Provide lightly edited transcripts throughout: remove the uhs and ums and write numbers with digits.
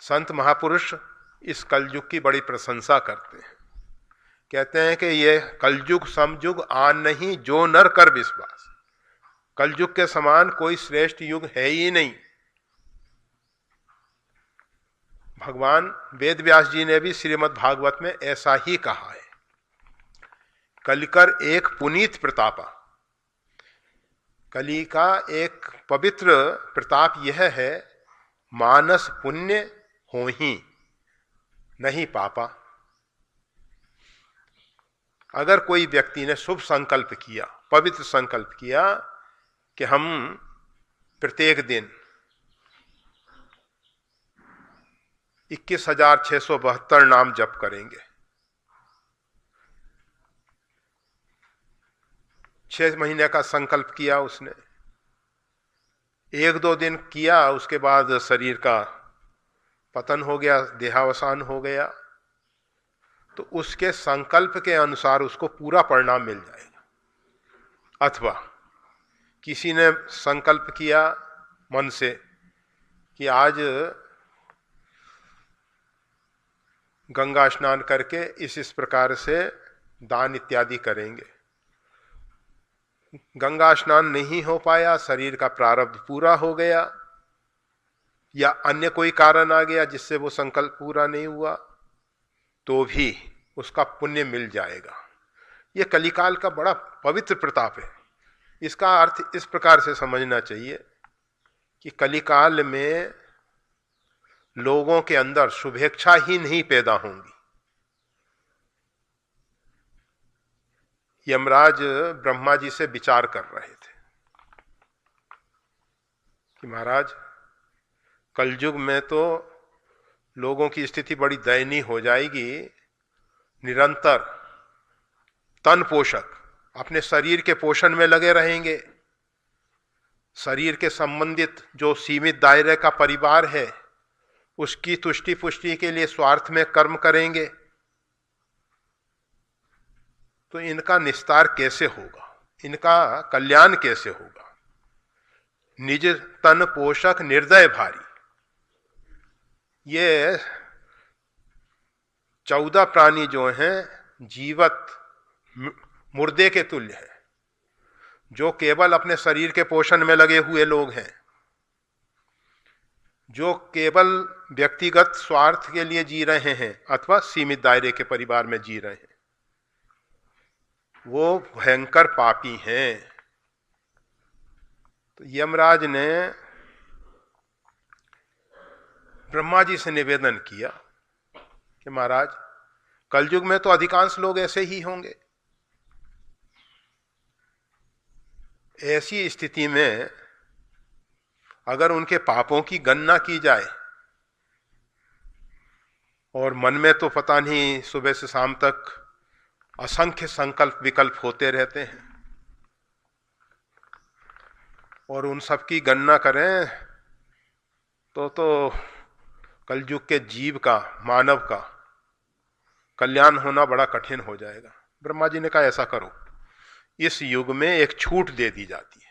संत महापुरुष इस कलयुग की बड़ी प्रशंसा करते हैं। कहते हैं कि ये कलयुग समयुग आन नहीं जो नर कर विश्वास। कलयुग के समान कोई श्रेष्ठ युग है ही नहीं। भगवान वेद व्यास जी ने भी श्रीमद् भागवत में ऐसा ही कहा है। कलिकर एक पुनीत प्रतापा। कली का एक पवित्र प्रताप यह है, मानस पुण्य हो ही नहीं पापा। अगर कोई व्यक्ति ने शुभ संकल्प किया, पवित्र संकल्प किया कि हम प्रत्येक दिन 21,672 नाम जप करेंगे, 6 महीने का संकल्प किया उसने, 1-2 दिन किया, उसके बाद शरीर का पतन हो गया, देहावसान हो गया, तो उसके संकल्प के अनुसार उसको पूरा परिणाम मिल जाएगा। अथवा किसी ने संकल्प किया मन से कि आज गंगा स्नान करके इस प्रकार से दान इत्यादि करेंगे, गंगा स्नान नहीं हो पाया, शरीर का प्रारब्ध पूरा हो गया या अन्य कोई कारण आ गया जिससे वो संकल्प पूरा नहीं हुआ, तो भी उसका पुण्य मिल जाएगा। ये कलिकाल का बड़ा पवित्र प्रताप है। इसका अर्थ इस प्रकार से समझना चाहिए कि कलिकाल में लोगों के अंदर शुभेच्छा ही नहीं पैदा होंगी। यमराज ब्रह्मा जी से विचार कर रहे थे कि महाराज, कलयुग में तो लोगों की स्थिति बड़ी दयनीय हो जाएगी। निरंतर तन पोषक अपने शरीर के पोषण में लगे रहेंगे, शरीर के संबंधित जो सीमित दायरे का परिवार है उसकी तुष्टि पुष्टि के लिए स्वार्थ में कर्म करेंगे, तो इनका निस्तार कैसे होगा, इनका कल्याण कैसे होगा। निज तन पोषक निर्दय भारी, ये 14 प्राणी जो हैं जीवत मुर्दे के तुल्य है, जो केवल अपने शरीर के पोषण में लगे हुए लोग हैं, जो केवल व्यक्तिगत स्वार्थ के लिए जी रहे हैं अथवा सीमित दायरे के परिवार में जी रहे हैं, वो भयंकर पापी हैं। तो यमराज ने ब्रह्मा जी से निवेदन किया कि महाराज, कलयुग में तो अधिकांश लोग ऐसे ही होंगे। ऐसी स्थिति में अगर उनके पापों की गणना की जाए, और मन में तो पता नहीं सुबह से शाम तक असंख्य संकल्प विकल्प होते रहते हैं, और उन सब की गणना करें तो कलयुग के जीव का, मानव का कल्याण होना बड़ा कठिन हो जाएगा। ब्रह्मा जी ने कहा ऐसा करो, इस युग में एक छूट दे दी जाती है।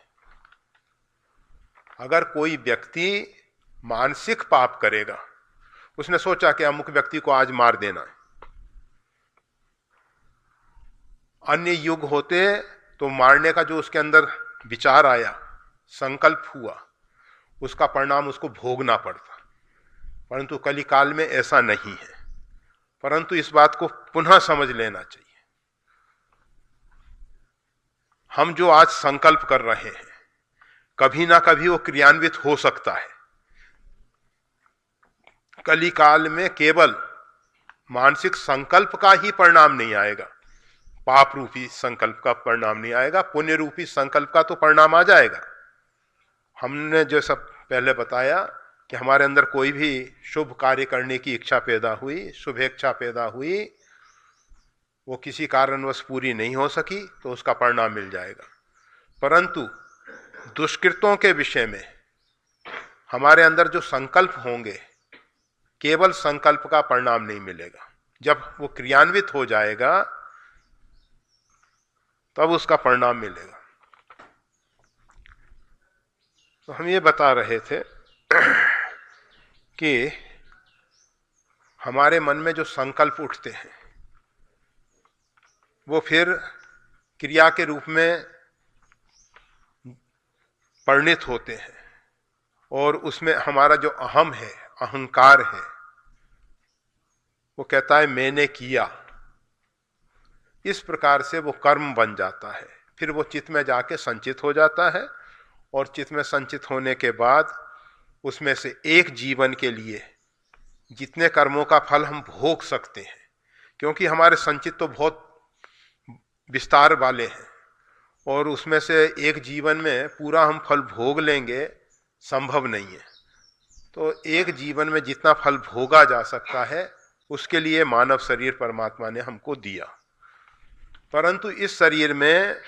अगर कोई व्यक्ति मानसिक पाप करेगा, उसने सोचा कि अमुक व्यक्ति को आज मार देना है, अन्य युग होते तो मारने का जो उसके अंदर विचार आया, संकल्प हुआ, उसका परिणाम उसको भोगना पड़ता, परंतु कलिकाल में ऐसा नहीं है। परंतु इस बात को पुनः समझ लेना चाहिए, हम जो आज संकल्प कर रहे हैं कभी ना कभी वो क्रियान्वित हो सकता है। कलिकाल में केवल मानसिक संकल्प का ही परिणाम नहीं आएगा, पाप रूपी संकल्प का परिणाम नहीं आएगा, पुण्य रूपी संकल्प का तो परिणाम आ जाएगा। हमने जो सब पहले बताया कि हमारे अंदर कोई भी शुभ कार्य करने की इच्छा पैदा हुई, शुभेच्छा पैदा हुई, वो किसी कारणवश पूरी नहीं हो सकी तो उसका परिणाम मिल जाएगा। परंतु दुष्कृतों के विषय में हमारे अंदर जो संकल्प होंगे, केवल संकल्प का परिणाम नहीं मिलेगा। जब वो क्रियान्वित हो जाएगा तब उसका परिणाम मिलेगा। तो हम ये बता रहे थे कि हमारे मन में जो संकल्प उठते हैं वो फिर क्रिया के रूप में परिणित होते हैं, और उसमें हमारा जो अहम है, अहंकार है, वो कहता है मैंने किया। इस प्रकार से वो कर्म बन जाता है, फिर वो चित्त में जाके संचित हो जाता है, और चित्त में संचित होने के बाद उसमें से एक जीवन के लिए जितने कर्मों का फल हम भोग सकते हैं, क्योंकि हमारे संचित तो बहुत विस्तार वाले हैं, और उसमें से एक जीवन में पूरा हम फल भोग लेंगे संभव नहीं है। तो एक जीवन में जितना फल भोगा जा सकता है उसके लिए मानव शरीर परमात्मा ने हमको दिया, परंतु इस शरीर में